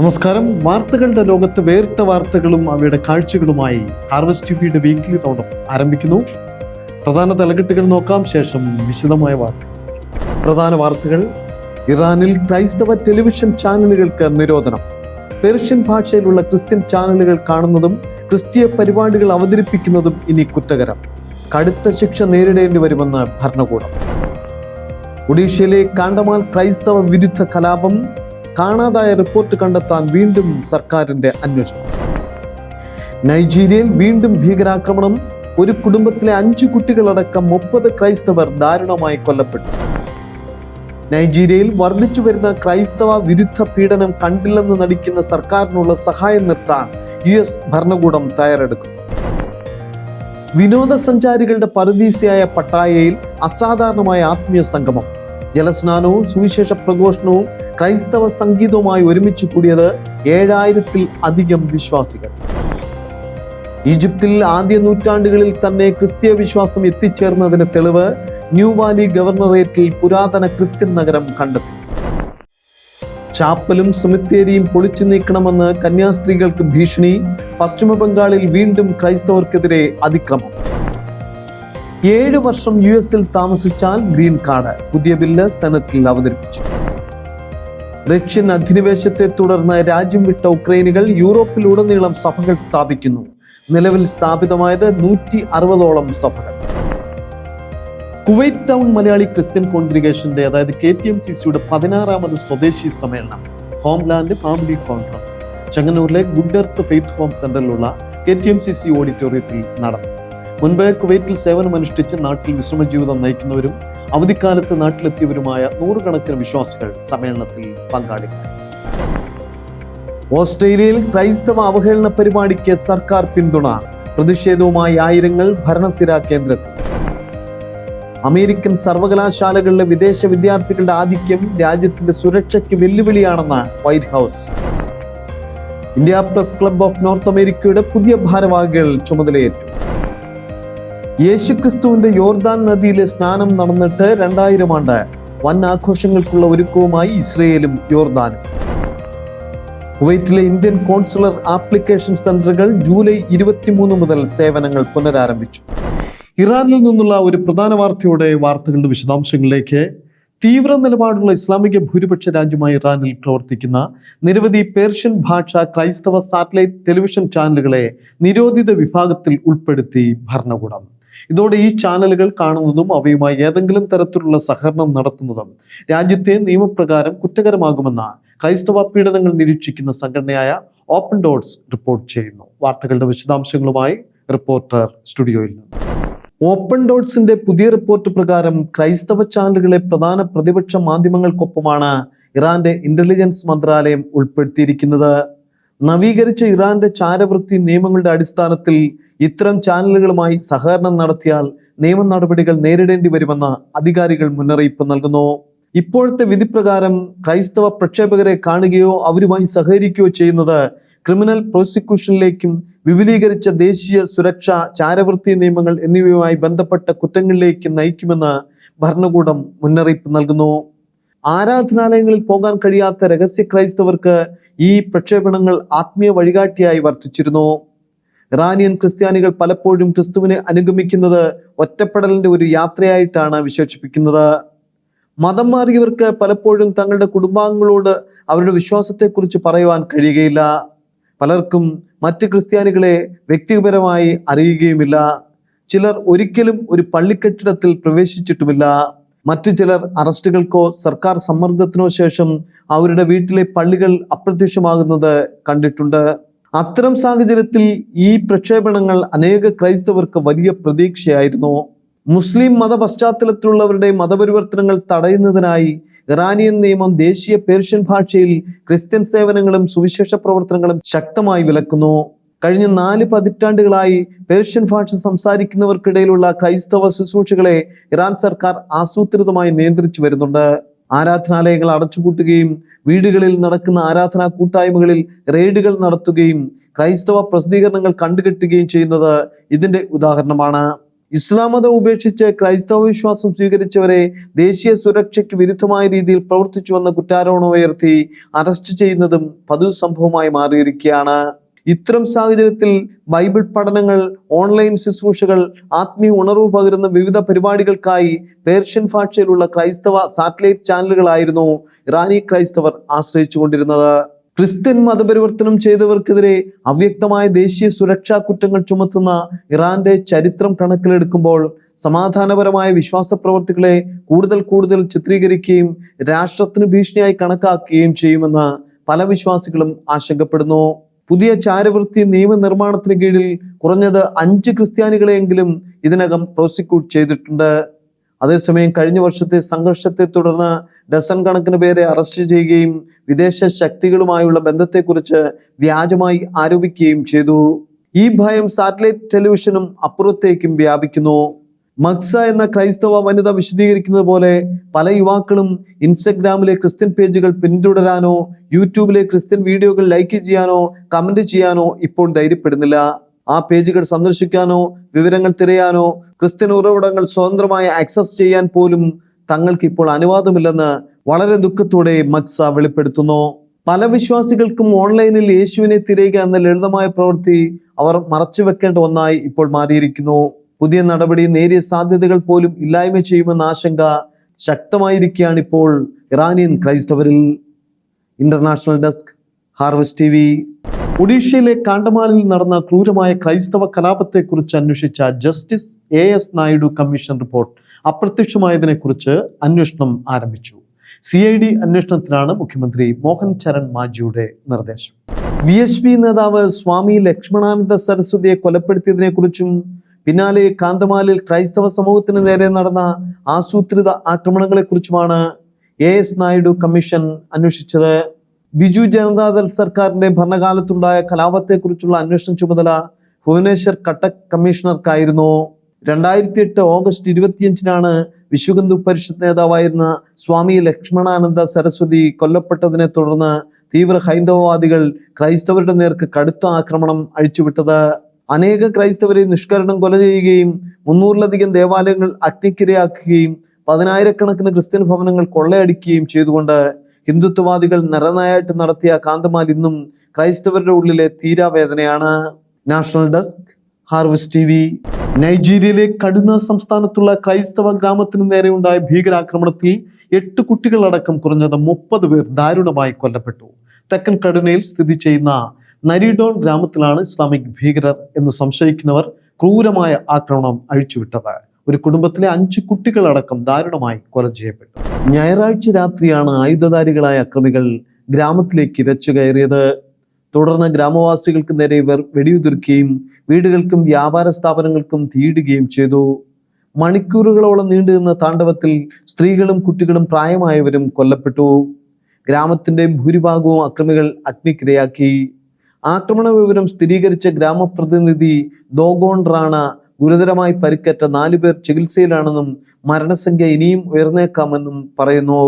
നമസ്കാരം. വാർത്തകളുടെ ലോകത്ത് വേറിട്ട വാർത്തകളും അവയുടെ കാഴ്ചകളുമായി ഹാർവസ്റ്റ് ടിവിയുടെ വീക്ക്ലി റൗണ്ടപ്പ് ആരംഭിക്കുന്നു. പ്രധാന തലക്കെട്ടുകൾ നോക്കാം, ശേഷം വിശദമായ വാർത്തകൾ. പ്രധാന വാർത്തകൾ: ഇറാനിൽ ക്രൈസ്തവ ടെലിവിഷൻ ചാനലുകൾക്ക് നിരോധനം. പേർഷ്യൻ ഭാഷയിലുള്ള ക്രിസ്ത്യൻ ചാനലുകൾ കാണുന്നതും ക്രിസ്തീയ പരിപാടികൾ അവതരിപ്പിക്കുന്നതും ഇനി കുറ്റകരം. കടുത്ത ശിക്ഷ നേരിടേണ്ടി വരുമെന്ന് ഭരണകൂടം. ഒഡീഷയിലെ കാണ്ടമാൽ ക്രൈസ്തവ വിരുദ്ധ കലാപം. കാണാതായ റിപ്പോർട്ട് കണ്ടെത്താൻ വീണ്ടും സർക്കാരിന്റെ അന്വേഷണം. നൈജീരിയയിൽ വീണ്ടും ഭീകരാക്രമണം. ഒരു കുടുംബത്തിലെ 5 കുട്ടികളടക്കം 30 ക്രൈസ്തവർ ദാരുണമായി കൊല്ലപ്പെട്ടു. നൈജീരിയയിൽ വർദ്ധിച്ചു വരുന്ന ക്രൈസ്തവ വിരുദ്ധ പീഡനം കണ്ടില്ലെന്ന് നടിക്കുന്ന സർക്കാരിനുള്ള സഹായം നിർത്താൻ US ഭരണകൂടം തയ്യാറെടുക്കുന്നു. വിനോദസഞ്ചാരികളുടെ പറുദീസയായ പട്ടായയിൽ അസാധാരണമായ ആത്മീയ സംഗമം. ജലസ്നാനവും സുവിശേഷ പ്രഘോഷണവും ക്രൈസ്തവ സംഗീതവുമായി ഒരുമിച്ച് കൂടിയത് 7000-ൽ അധികം വിശ്വാസികൾ. ഈജിപ്തിൽ ആദ്യ നൂറ്റാണ്ടുകളിൽ തന്നെ ക്രിസ്തീയ വിശ്വാസം എത്തിച്ചേർന്നതിന് തെളിവ് ന്യൂ വാലി ഗവർണറേറ്റിൽ പുരാതന ക്രിസ്ത്യൻ നഗരം കണ്ടെത്തി. ചാപ്പലും സെമിത്തേരിയും പൊളിച്ചു നീക്കണമെന്ന് കന്യാസ്ത്രീകൾക്ക് ഭീഷണി. പശ്ചിമ ബംഗാളിൽ വീണ്ടും ക്രൈസ്തവർക്കെതിരെ അതിക്രമം. 7 വർഷം US-ൽ താമസിച്ചാൽ ഗ്രീൻ കാർഡ്. പുതിയ ബില്ല് സെനറ്റിൽ അവതരിപ്പിച്ചു. റഷ്യൻ അധിനിവേശത്തെ തുടർന്ന് രാജ്യം വിട്ട ഉക്രൈനികൾ യൂറോപ്പിലുടനീളം സഭകൾ സ്ഥാപിക്കുന്നു. നിലവിൽ സ്ഥാപിതമായത് 160ഓളം സഭകൾ. കുവൈറ്റ് ടൗൺ മലയാളി ക്രിസ്ത്യൻ കോൺഗ്രിഗേഷന്റെ അതായത് KTMCCയുടെ 16ാമത് സ്വദേശി സമ്മേളനം ഹോംലാൻഡ് ഫാമിലി കോൺഫറൻസ് ചെങ്ങന്നൂരിലെ ഗുഡ് എർത്ത് ഫെയ്ത്ത് ഹോം സെന്ററിലുള്ള KTMCC ഓഡിറ്റോറിയത്തിൽ നടന്നു. മുൻപ് കുവൈറ്റിൽ സേവനമനുഷ്ഠിച്ച് നാട്ടിൽ വിശ്രമജീവിതം നയിക്കുന്നവരും അവധിക്കാലത്ത് നാട്ടിലെത്തിയവരുമായ 100 കണക്കിന് വിശ്വാസികൾ സമ്മേളനത്തിൽ പങ്കാളികളായി. ഓസ്ട്രേലിയയിൽ ക്രൈസ്തവ അവഹേളന പരിപാടിക്ക് സർക്കാർ പിന്തുണ. പ്രതിഷേധവുമായി ആയിരങ്ങൾ ഭരണസിര കേന്ദ്രത്തിൽ. അമേരിക്കൻ സർവകലാശാലകളിലെ വിദേശ വിദ്യാർത്ഥികളുടെ ആധിക്യം രാജ്യത്തിന്റെ സുരക്ഷയ്ക്ക് വെല്ലുവിളിയാണെന്ന് White House. India press club of North അമേരിക്കയുടെ പുതിയ ഭാരവാഹികൾ ചുമതലയേറ്റു. യേശുക്രിസ്തുവിന്റെ യോർദാൻ നദിയിലെ സ്നാനം നടന്നിട്ട് 2000 ആണ്ട്. വൻ ആഘോഷങ്ങൾക്കുള്ള ഒരുക്കവുമായി ഇസ്രയേലും യോർദാനും. കുവൈറ്റിലെ ഇന്ത്യൻ കോൺസുലർ ആപ്ലിക്കേഷൻ സെന്ററുകൾ ജൂലൈ 23 മുതൽ സേവനങ്ങൾ പുനരാരംഭിച്ചു. ഇറാനിൽ നിന്നുള്ള ഒരു പ്രധാന വാർത്തയോടെ വാർത്തകളുടെ വിശദാംശങ്ങളിലേക്ക്. തീവ്ര നിലപാടുള്ള ഇസ്ലാമിക ഭൂരിപക്ഷ രാജ്യമായ ഇറാനിൽ പ്രവർത്തിക്കുന്ന നിരവധി പേർഷ്യൻ ഭാഷ ക്രൈസ്തവ സാറ്റലൈറ്റ് ടെലിവിഷൻ ചാനലുകളെ നിരോധിത വിഭാഗത്തിൽ ഉൾപ്പെടുത്തി ഭരണകൂടം. ഇതോടെ ഈ ചാനലുകൾ കാണുന്നതും അവയുമായി ഏതെങ്കിലും തരത്തിലുള്ള സഹകരണം നടത്തുന്നതും രാജ്യത്തെ നിയമപ്രകാരം കുറ്റകരമാകുമെന്ന് ക്രൈസ്തവ പീഡനങ്ങൾ നിരീക്ഷിക്കുന്ന സംഘടനയായ ഓപ്പൺ ഡോർസ് റിപ്പോർട്ട് ചെയ്യുന്നു. വാർത്തകളുടെ വിശദാംശങ്ങളുമായി റിപ്പോർട്ടർ സ്റ്റുഡിയോയിൽ നിന്ന്. ഓപ്പൺ ഡോട്ട്സിന്റെ പുതിയ റിപ്പോർട്ട് പ്രകാരം ക്രൈസ്തവ ചാനലുകളെ പ്രധാന പ്രതിപക്ഷ മാധ്യമങ്ങൾക്കൊപ്പമാണ് ഇറാന്റെ ഇന്റലിജൻസ് മന്ത്രാലയം ഉൾപ്പെടുത്തിയിരിക്കുന്നത്. നവീകരിച്ച ഇറാന്റെ ചാരവൃത്തി നിയമങ്ങളുടെ അടിസ്ഥാനത്തിൽ ഇത്തരം ചാനലുകളുമായി സഹകരണം നടത്തിയാൽ നിയമ നടപടികൾ നേരിടേണ്ടി വരുമെന്ന് അധികാരികൾ മുന്നറിയിപ്പ് നൽകുന്നു. ഇപ്പോഴത്തെ വിധി പ്രകാരം ക്രൈസ്തവ പ്രക്ഷേപകരെ കാണുകയോ അവരുമായി സഹകരിക്കുകയോ ചെയ്യുന്നത് ക്രിമിനൽ പ്രോസിക്യൂഷനിലേക്കും വിപുലീകരിച്ച ദേശീയ സുരക്ഷ, ചാരവൃത്തി നിയമങ്ങൾ എന്നിവയുമായി ബന്ധപ്പെട്ട കുറ്റങ്ങളിലേക്ക് നയിക്കുമെന്ന് ഭരണകൂടം മുന്നറിയിപ്പ് നൽകുന്നു. ആരാധനാലയങ്ങളിൽ പോകാൻ കഴിയാത്ത രഹസ്യ ക്രൈസ്തവർക്ക് ഈ പ്രക്ഷേപണങ്ങൾ ആത്മീയ വഴികാട്ടിയായി വർത്തിച്ചിരുന്നു. ഇറാനിയൻ ക്രിസ്ത്യാനികൾ പലപ്പോഴും ക്രിസ്തുവിനെ അനുഗമിക്കുന്നത് ഒറ്റപ്പെടലിന്റെ ഒരു യാത്രയായിട്ടാണ് വിശേഷിപ്പിക്കുന്നത്. മതം മാറിയവർക്ക് പലപ്പോഴും തങ്ങളുടെ കുടുംബാംഗങ്ങളോട് അവരുടെ വിശ്വാസത്തെക്കുറിച്ച് പറയുവാൻ കഴിയുകയില്ല. പലർക്കും മറ്റ് ക്രിസ്ത്യാനികളെ വ്യക്തിപരമായി അറിയുകയുമില്ല. ചിലർ ഒരിക്കലും ഒരു പള്ളിക്കെട്ടിടത്തിൽ പ്രവേശിച്ചിട്ടുമില്ല. മറ്റു ചിലർ അറസ്റ്റുകൾക്കോ സർക്കാർ സമ്മർദ്ദത്തിനോ ശേഷം അവരുടെ വീട്ടിലെ പള്ളികൾ അപ്രത്യക്ഷമാകുന്നത് കണ്ടിട്ടുണ്ട്. അത്തരം സാഹചര്യത്തിൽ ഈ പ്രക്ഷേപണങ്ങൾ അനേക ക്രൈസ്തവർക്ക് വലിയ പ്രതീക്ഷയായിരുന്നു. മുസ്ലിം മത പശ്ചാത്തലത്തിലുള്ളവരുടെ മതപരിവർത്തനങ്ങൾ തടയുന്നതിനായി ഇറാനിയൻ നിയമം ദേശീയ പേർഷ്യൻ ഭാഷയിൽ ക്രിസ്ത്യൻ സേവനങ്ങളും സുവിശേഷ പ്രവർത്തനങ്ങളും ശക്തമായി വിലക്കുന്നു. കഴിഞ്ഞ 4 പതിറ്റാണ്ടുകളായി പേർഷ്യൻ ഭാഷ സംസാരിക്കുന്നവർക്കിടയിലുള്ള ക്രൈസ്തവ ശുശ്രൂഷകളെ ഇറാൻ സർക്കാർ ആസൂത്രിതമായി നിയന്ത്രിച്ചു വരുന്നുണ്ട്. ആരാധനാലയങ്ങൾ അടച്ചുപൂട്ടുകയും വീടുകളിൽ നടക്കുന്ന ആരാധനാ കൂട്ടായ്മകളിൽ റെയ്ഡുകൾ നടത്തുകയും ക്രൈസ്തവ പ്രസിദ്ധീകരണങ്ങൾ കണ്ടുകെട്ടുകയും ചെയ്യുന്നത് ഇതിന്റെ ഉദാഹരണമാണ്. ഇസ്ലാം മതം ഉപേക്ഷിച്ച് ക്രൈസ്തവ വിശ്വാസം സ്വീകരിച്ചവരെ ദേശീയ സുരക്ഷയ്ക്ക് വിരുദ്ധമായ രീതിയിൽ പ്രവർത്തിച്ചുവെന്ന കുറ്റാരോപണം ഉയർത്തി അറസ്റ്റ് ചെയ്യുന്നതും പതിവ് സംഭവമായി മാറിയിരിക്കുകയാണ്. ഇത്തരം സാഹചര്യത്തിൽ ബൈബിൾ പഠനങ്ങൾ, ഓൺലൈൻ ശുശ്രൂഷകൾ, ആത്മീയ ഉണർവ് പകരുന്ന വിവിധ പരിപാടികൾക്കായി പേർഷ്യൻ ഭാഷയിലുള്ള ക്രൈസ്തവ സാറ്റലൈറ്റ് ചാനലുകളായിരുന്നു ഇറാനി ക്രൈസ്തവർ ആശ്രയിച്ചുകൊണ്ടിരുന്നത്. ക്രിസ്ത്യൻ മതപരിവർത്തനം ചെയ്തവർക്കെതിരെ അവ്യക്തമായ ദേശീയ സുരക്ഷാ കുറ്റങ്ങൾ ചുമത്തുന്ന ഇറാന്റെ ചരിത്രം കണക്കിലെടുക്കുമ്പോൾ സമാധാനപരമായ വിശ്വാസ പ്രവർത്തികളെ കൂടുതൽ ചിത്രീകരിക്കുകയും രാഷ്ട്രത്തിന് ഭീഷണിയായി കണക്കാക്കുകയും ചെയ്യുമെന്ന് പല വിശ്വാസികളും ആശങ്കപ്പെടുന്നു. പുതിയ ചാരവൃത്തി നിയമനിർമ്മാണത്തിന് കീഴിൽ കുറഞ്ഞത് 5 ക്രിസ്ത്യാനികളെയെങ്കിലും ഇതിനകം പ്രോസിക്യൂട്ട് ചെയ്തിട്ടുണ്ട്. അതേസമയം കഴിഞ്ഞ വർഷത്തെ സംഘർഷത്തെ തുടർന്ന് ഡസൻ കണക്കിന് പേരെ അറസ്റ്റ് ചെയ്യുകയും വിദേശ ശക്തികളുമായുള്ള ബന്ധത്തെക്കുറിച്ച് വ്യാജമായി ആരോപിക്കുകയും ചെയ്തു. ഈ ഭയം സാറ്റലൈറ്റ് ടെലിവിഷനും അപ്പുറത്തേക്കും വ്യാപിക്കുന്നു. മക്സ എന്ന ക്രൈസ്തവ വനിത വിശദീകരിക്കുന്നത് പോലെ പല യുവാക്കളും ഇൻസ്റ്റഗ്രാമിലെ ക്രിസ്ത്യൻ പേജുകൾ പിന്തുടരാനോ യൂട്യൂബിലെ ക്രിസ്ത്യൻ വീഡിയോകൾ ലൈക്ക് ചെയ്യാനോ കമന്റ് ചെയ്യാനോ ഇപ്പോൾ ധൈര്യപ്പെടുന്നില്ല. ആ പേജുകൾ സന്ദർശിക്കാനോ വിവരങ്ങൾ തിരയാനോ ക്രിസ്ത്യൻ ഉറവിടങ്ങൾ സ്വതന്ത്രമായി ആക്സസ് ചെയ്യാൻ പോലും തങ്ങൾക്ക് ഇപ്പോൾ അനുവാദമില്ലെന്ന് വളരെ ദുഃഖത്തോടെ മക്സ വെളിപ്പെടുത്തുന്നു. പല വിശ്വാസികൾക്കും ഓൺലൈനിൽ യേശുവിനെ തിരയുക എന്ന ലളിതമായ പ്രവൃത്തി അവർ മറച്ചു വെക്കേണ്ട ഒന്നായി ഇപ്പോൾ മാറിയിരിക്കുന്നു. പുതിയ നടപടി നേരിയ സാധ്യതകൾ പോലും ഇല്ലായ്മ ചെയ്യുമെന്ന ആശങ്ക ശക്തമായിരിക്കുകയാണ് ഇപ്പോൾ ഇറാനിയൻ ക്രൈസ്തവരിൽ. International desk, harvest TV. ഒഡീഷയിലെ കാണ്ടമാലിൽ നടന്ന ക്രൂരമായ ക്രൈസ്തവ കലാപത്തെക്കുറിച്ച് അന്വേഷിച്ച justice AS Naidu commission report അപ്രത്യക്ഷമായതിനെക്കുറിച്ച് അന്വേഷണം ആരംഭിച്ചു. CID അന്വേഷണത്തിനാണ് മുഖ്യമന്ത്രി മോഹൻ ചരൺ മാജിയുടെ നിർദ്ദേശം. VHP നേതാവ് സ്വാമി ലക്ഷ്മണാനന്ദ സരസ്വതിയെ കൊലപ്പെടുത്തിയതിനെക്കുറിച്ചും പിന്നാലെ കാന്തമാലിൽ ക്രൈസ്തവ സമൂഹത്തിന് നേരെ നടന്ന ആസൂത്രിത ആക്രമണങ്ങളെക്കുറിച്ചുമാണ് AS നായിഡു കമ്മീഷൻ അന്വേഷിച്ചത്. ബിജു ജനതാദൾ സർക്കാരിന്റെ ഭരണകാലത്തുണ്ടായ കലാപത്തെക്കുറിച്ചുള്ള അന്വേഷണ ചുമതല ഭുവനേശ്വർ കട്ടക് കമ്മീഷണർക്കായിരുന്നു. 2008 ഓഗസ്റ്റ് 25-നാണ് വിശ്വഹിന്ദു പരിഷത്ത് നേതാവായിരുന്ന സ്വാമി ലക്ഷ്മണാനന്ദ സരസ്വതി കൊല്ലപ്പെട്ടതിനെ തുടർന്ന് തീവ്ര ഹൈന്ദവവാദികൾ ക്രൈസ്തവരുടെ നേർക്ക് കടുത്ത ആക്രമണം അഴിച്ചുവിട്ടത്. അനേക ക്രൈസ്തവരെ നിഷ്കരണം കൊല ചെയ്യുകയും 300-ലധികം ദേവാലയങ്ങൾ അഗ്നിക്കിരയാക്കുകയും 10,000-കണക്കിന് ക്രിസ്ത്യൻ ഭവനങ്ങൾ കൊള്ളയടിക്കുകയും ചെയ്തുകൊണ്ട് ഹിന്ദുത്വവാദികൾ നരനായാട്ട് നടത്തിയ കാന്തമാൽ ഇന്നും ക്രൈസ്തവരുടെ ഉള്ളിലെ തീരാവേദനയാണ്. National desk, harvest TV. നൈജീരിയയിലെ കടുന സംസ്ഥാനത്തുള്ള ക്രൈസ്തവ ഗ്രാമത്തിന് നേരെ ഉണ്ടായ ഭീകരാക്രമണത്തിൽ 8 കുട്ടികളടക്കം കുറഞ്ഞത് 30 പേർ ദാരുണമായി കൊല്ലപ്പെട്ടു. തെക്കൻ കടുനയിൽ സ്ഥിതി ചെയ്യുന്ന നരിഡോൺ ഗ്രാമത്തിലാണ് ഇസ്ലാമിക് ഭീകരർ എന്ന് സംശയിക്കുന്നവർ ക്രൂരമായ ആക്രമണം അഴിച്ചുവിട്ടത്. ഒരു കുടുംബത്തിലെ 5 കുട്ടികളടക്കം ദാരുണമായി കൊല ചെയ്യപ്പെട്ടു. ഞായറാഴ്ച രാത്രിയാണ് ആയുധധാരികളായ അക്രമികൾ ഗ്രാമത്തിലേക്ക് ഇരച്ചു കയറിയത്. തുടർന്ന് ഗ്രാമവാസികൾക്ക് നേരെ ഇവർ വെടിയുതിർക്കുകയും വീടുകൾക്കും വ്യാപാര സ്ഥാപനങ്ങൾക്കും തീയിടുകയും ചെയ്തു. മണിക്കൂറുകളോളം നീണ്ടുനിന്ന താണ്ഡവത്തിൽ സ്ത്രീകളും കുട്ടികളും പ്രായമായവരും കൊല്ലപ്പെട്ടു. ഗ്രാമത്തിന്റെ ഭൂരിഭാഗവും അക്രമികൾ അഗ്നിക്കിരയാക്കി. ആക്രമണ വിവരം സ്ഥിരീകരിച്ച ഗ്രാമപ്രതിനിധി ദോഗോൺ റാണ ഗുരുതരമായി പരിക്കേറ്റ 4 പേർ ചികിത്സയിലാണെന്നും മരണസംഖ്യ ഇനിയും ഉയർന്നേക്കാമെന്നും പറയുന്നു.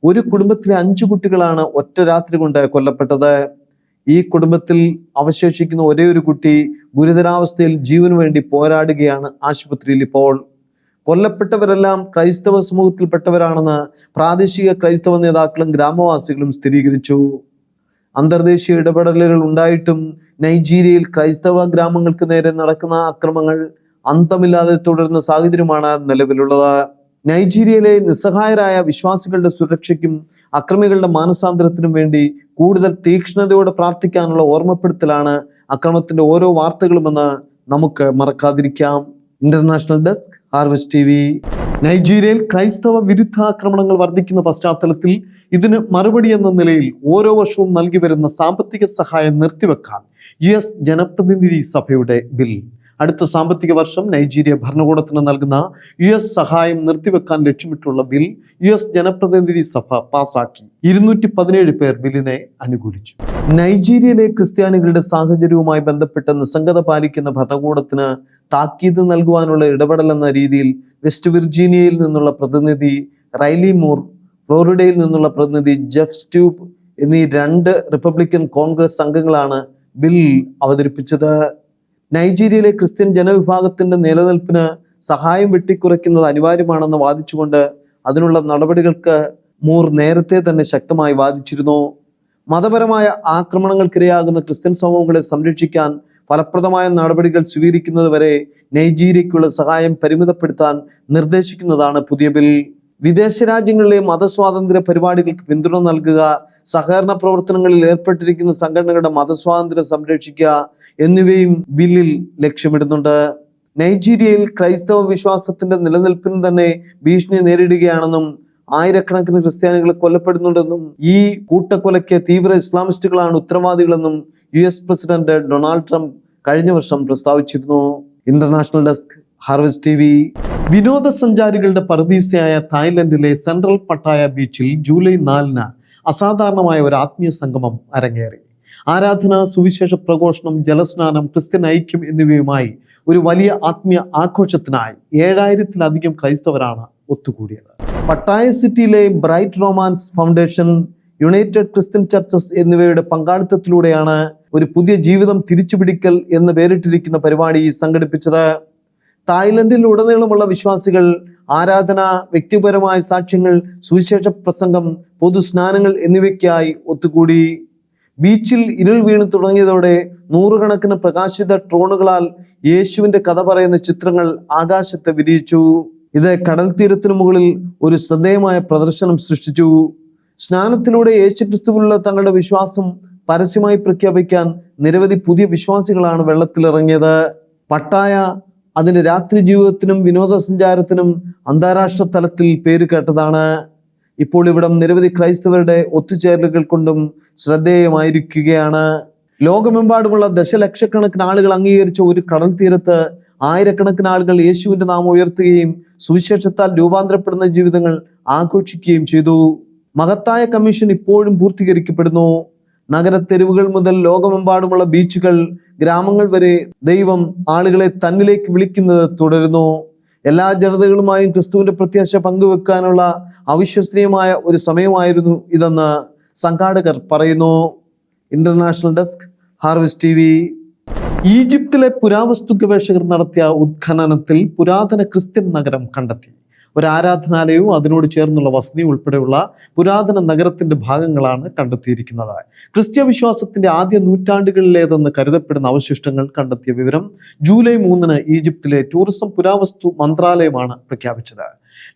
ഒരു കുടുംബത്തിലെ 5 കുട്ടികളാണ് ഒറ്റ രാത്രി കൊണ്ട് കൊല്ലപ്പെട്ടത്. ഈ കുടുംബത്തിൽ അവശേഷിക്കുന്ന ഒരേ ഒരു കുട്ടി ഗുരുതരാവസ്ഥയിൽ ജീവന് വേണ്ടി പോരാടുകയാണ് ആശുപത്രിയിൽ ഇപ്പോൾ. കൊല്ലപ്പെട്ടവരെല്ലാം ക്രൈസ്തവ സമൂഹത്തിൽപ്പെട്ടവരാണെന്ന് പ്രാദേശിക ക്രൈസ്തവ നേതാക്കളും ഗ്രാമവാസികളും സ്ഥിരീകരിച്ചു. അന്തർദേശീയ ഇടപെടലുകൾ ഉണ്ടായിട്ടും നൈജീരിയയിൽ ക്രൈസ്തവ ഗ്രാമങ്ങൾക്ക് നേരെ നടക്കുന്ന അക്രമങ്ങൾ അന്തമില്ലാതെ തുടരുന്ന സാഹചര്യമാണ് നിലവിലുള്ളത്. നൈജീരിയയിലെ നിസ്സഹായരായ വിശ്വാസികളുടെ സുരക്ഷയ്ക്കും അക്രമികളുടെ മാനസാന്തരത്തിനും വേണ്ടി കൂടുതൽ തീക്ഷ്ണതയോടെ പ്രാർത്ഥിക്കാനുള്ള ഓർമ്മപ്പെടുത്തലാണ് അക്രമത്തിന്റെ ഓരോ വാർത്തകളുമെന്ന് നമുക്ക് മറക്കാതിരിക്കാം. International desk, harvest TV. നൈജീരിയയിൽ ക്രൈസ്തവ വിരുദ്ധ ആക്രമണങ്ങൾ വർദ്ധിക്കുന്ന പശ്ചാത്തലത്തിൽ ഇതിന് മറുപടി എന്ന നിലയിൽ ഓരോ വർഷവും നൽകി വരുന്ന സാമ്പത്തിക സഹായം നിർത്തിവെക്കാൻ US ജനപ്രതിനിധി സഭയുടെ ബിൽ. അടുത്ത സാമ്പത്തിക വർഷം നൈജീരിയ ഭരണകൂടത്തിന് നൽകുന്ന US സഹായം നിർത്തിവെക്കാൻ ലക്ഷ്യമിട്ടുള്ള ബിൽ US ജനപ്രതിനിധി സഭ പാസാക്കി. 217 പേർ ബില്ലിനെ അനുകൂലിച്ചു. നൈജീരിയയിലെ ക്രിസ്ത്യാനികളുടെ സാഹചര്യവുമായി ബന്ധപ്പെട്ട് നിസ്സംഗത പാലിക്കുന്ന ഭരണകൂടത്തിന് താക്കീത് നൽകുവാനുള്ള ഇടപെടൽ എന്ന രീതിയിൽ വെസ്റ്റ് വിർജീനിയയിൽ നിന്നുള്ള പ്രതിനിധി റൈലി മൂർ, ഫ്ലോറിഡയിൽ നിന്നുള്ള പ്രതിനിധി ജെഫ് സ്റ്റ്യൂപ്പ് എന്നീ 2 റിപ്പബ്ലിക്കൻ കോൺഗ്രസ് അംഗങ്ങളാണ് ബിൽ അവതരിപ്പിച്ചത്. നൈജീരിയയിലെ ക്രിസ്ത്യൻ ജനവിഭാഗത്തിന്റെ നിലനിൽപ്പിന് സഹായം വെട്ടിക്കുറയ്ക്കുന്നത് അനിവാര്യമാണെന്ന് വാദിച്ചുകൊണ്ട് അതിനുള്ള നടപടികൾക്ക് മൂർ നേരത്തെ തന്നെ ശക്തമായി വാദിച്ചിരുന്നു. മതപരമായ ആക്രമണങ്ങൾക്കിരയാകുന്ന ക്രിസ്ത്യൻ സമൂഹങ്ങളെ സംരക്ഷിക്കാൻ ഫലപ്രദമായ നടപടികൾ സ്വീകരിക്കുന്നത് വരെ നൈജീരിയയ്ക്കുള്ള സഹായം പരിമിതപ്പെടുത്താൻ നിർദ്ദേശിക്കുന്നതാണ് പുതിയ ബിൽ. വിദേശ രാജ്യങ്ങളിലെ മതസ്വാതന്ത്ര്യ പരിപാടികൾക്ക് പിന്തുണ നൽകുക, സഹകരണ പ്രവർത്തനങ്ങളിൽ ഏർപ്പെട്ടിരിക്കുന്ന സംഘടനകളുടെ മതസ്വാതന്ത്ര്യം സംരക്ഷിക്കുക എന്നിവയും ബില്ലിൽ ലക്ഷ്യമിടുന്നുണ്ട്. നൈജീരിയയിൽ ക്രൈസ്തവ വിശ്വാസത്തിന്റെ നിലനിൽപ്പിന് തന്നെ ഭീഷണി നേരിടുകയാണെന്നും ആയിരക്കണക്കിന് ക്രിസ്ത്യാനികൾ കൊല്ലപ്പെടുന്നുണ്ടെന്നും ഈ കൂട്ടക്കൊലയ്ക്ക് തീവ്ര ഇസ്ലാമിസ്റ്റുകളാണ് ഉത്തരവാദികളെന്നും US പ്രസിഡന്റ് ഡൊണാൾഡ് ട്രംപ് കഴിഞ്ഞ വർഷം പ്രസ്താവിച്ചിരുന്നു. International desk, harvest TV. വിനോദസഞ്ചാരികളുടെ പറുദീസയായ തായ്ലൻഡിലെ സെൻട്രൽ പട്ടായ ബീച്ചിൽ ജൂലൈ 4 അസാധാരണമായ ഒരു ആത്മീയ സംഗമം അരങ്ങേറി. ആരാധന, സുവിശേഷ പ്രഘോഷണം, ജലസ്നാനം, ക്രിസ്ത്യൻ ഐക്യം എന്നിവയുമായി ഒരു വലിയ ആത്മീയ ആഘോഷത്തിനായി 7000-ലധികം ക്രൈസ്തവരാണ് ഒത്തുകൂടിയത്. പട്ടായ സിറ്റിയിലെ bright romance foundation, United Christian churches എന്നിവയുടെ പങ്കാളിത്തത്തിലൂടെയാണ് ഒരു പുതിയ ജീവിതം തിരിച്ചുപിടിക്കൽ എന്ന് പേരിട്ടിരിക്കുന്ന പരിപാടി സംഘടിപ്പിച്ചത്. തായ്ലൻഡിൽ ഉടനീളമുള്ള വിശ്വാസികൾ ആരാധന, വ്യക്തിപരമായ സാക്ഷ്യങ്ങൾ, സുവിശേഷ പ്രസംഗം, പൊതുസ്നാനങ്ങൾ എന്നിവയ്ക്കായി ഒത്തുകൂടി. ബീച്ചിൽ ഇരുൾ വീണു തുടങ്ങിയതോടെ നൂറുകണക്കിന് പ്രകാശിത ഡ്രോണുകളാൽ യേശുവിന്റെ കഥ പറയുന്ന ചിത്രങ്ങൾ ആകാശത്തെ വിരിയിച്ചു. ഇത് കടൽ തീരത്തിനു മുകളിൽ ഒരു ശ്രദ്ധേയമായ പ്രദർശനം സൃഷ്ടിച്ചു. സ്നാനത്തിലൂടെ യേശുക്രിസ്തുവിലുള്ള തങ്ങളുടെ വിശ്വാസം പരസ്യമായി പ്രഖ്യാപിക്കാൻ നിരവധി പുതിയ വിശ്വാസികളാണ് വെള്ളത്തിലിറങ്ങിയത്. പട്ടായ അതിന്റെ രാത്രി ജീവിതത്തിനും വിനോദസഞ്ചാരത്തിനും അന്താരാഷ്ട്ര തലത്തിൽ പേര് കേട്ടതാണ്. ഇപ്പോൾ ഇവിടം നിരവധി ക്രൈസ്തവരുടെ ഒത്തുചേരലുകൾ കൊണ്ടും ശ്രദ്ധേയമായിരിക്കുകയാണ്. ലോകമെമ്പാടുമുള്ള ദശലക്ഷക്കണക്കിന് ആളുകൾ അംഗീകരിച്ച ഒരു കടൽ തീരത്ത് ആയിരക്കണക്കിന് ആളുകൾ യേശുവിന്റെ നാമം ഉയർത്തുകയും സുവിശേഷത്താൽ രൂപാന്തരപ്പെടുന്ന ജീവിതങ്ങൾ ആഘോഷിക്കുകയും ചെയ്തു. മഹത്തായ കമ്മീഷൻ ഇപ്പോഴും പൂർത്തീകരിക്കപ്പെടുന്നു. നഗരത്തെരുവുകൾ മുതൽ ലോകമെമ്പാടുമുള്ള ബീച്ചുകൾ, ഗ്രാമങ്ങൾ വരെ ദൈവം ആളുകളെ തന്നിലേക്ക് വിളിക്കുന്നത് തുടരുന്നു. എല്ലാ ജനതകളുമായും ക്രിസ്തുവിന്റെ പ്രത്യാശ പങ്കുവെക്കാനുള്ള അവിശ്വസനീയമായ ഒരു സമയമായിരുന്നു ഇതെന്ന് സംഘാടകർ പറയുന്നു. International desk, harvest TV. ഈജിപ്തിലെ പുരാവസ്തു ഗവേഷകർ നടത്തിയ ഉത്ഖനനത്തിൽ പുരാതന ക്രിസ്ത്യൻ നഗരം കണ്ടെത്തി. ഒരു ആരാധനാലയവും അതിനോട് ചേർന്നുള്ള വസതി ഉൾപ്പെടെയുള്ള പുരാതന നഗരത്തിന്റെ ഭാഗങ്ങളാണ് കണ്ടെത്തിയിരിക്കുന്നത്. ക്രിസ്ത്യ വിശ്വാസത്തിന്റെ ആദ്യ നൂറ്റാണ്ടുകളിലേതെന്ന് കരുതപ്പെടുന്ന അവശിഷ്ടങ്ങൾ കണ്ടെത്തിയ വിവരം ജൂലൈ 3 ഈജിപ്തിലെ ടൂറിസം പുരാവസ്തു മന്ത്രാലയമാണ് പ്രഖ്യാപിച്ചത്.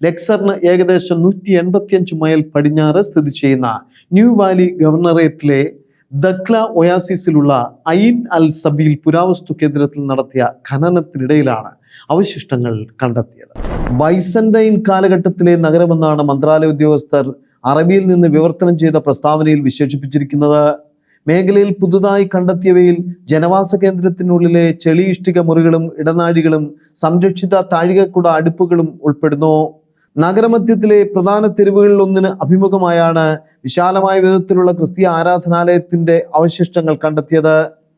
ലെക്സറിന് ഏകദേശം 185 മൈൽ പടിഞ്ഞാറ് സ്ഥിതി ചെയ്യുന്ന ന്യൂ വാലി ഗവർണറേറ്റിലെ ദക്ല ഒയാസിസിലുള്ള ഐൻ അൽ സബീൽ പുരാവസ്തു കേന്ദ്രത്തിൽ നടത്തിയ ഖനനത്തിനിടയിലാണ് അവശിഷ്ടങ്ങൾ കണ്ടെത്തിയത്. ബൈസന്റൈൻ കാലഘട്ടത്തിലെ നഗരമെന്നാണ് മന്ത്രാലയ ഉദ്യോഗസ്ഥർ അറബിയിൽ നിന്ന് വിവർത്തനം ചെയ്ത പ്രസ്താവനയിൽ വിശേഷിപ്പിച്ചിരിക്കുന്നത്. മേഖലയിൽ പുതുതായി കണ്ടെത്തിയവയിൽ ജനവാസ കേന്ദ്രത്തിനുള്ളിലെ ചെളി ഇഷ്ടിക മുറികളും ഇടനാഴികളും സംരക്ഷിത താഴികക്കുട അടുപ്പുകളും ഉൾപ്പെടുന്നു. നഗരമധ്യത്തിലെ പ്രധാന തെരുവുകളിൽ ഒന്നിന് അഭിമുഖമായാണ് വിശാലമായ വിധത്തിലുള്ള ക്രിസ്തീയ ആരാധനാലയത്തിന്റെ അവശിഷ്ടങ്ങൾ കണ്ടെത്തിയത്.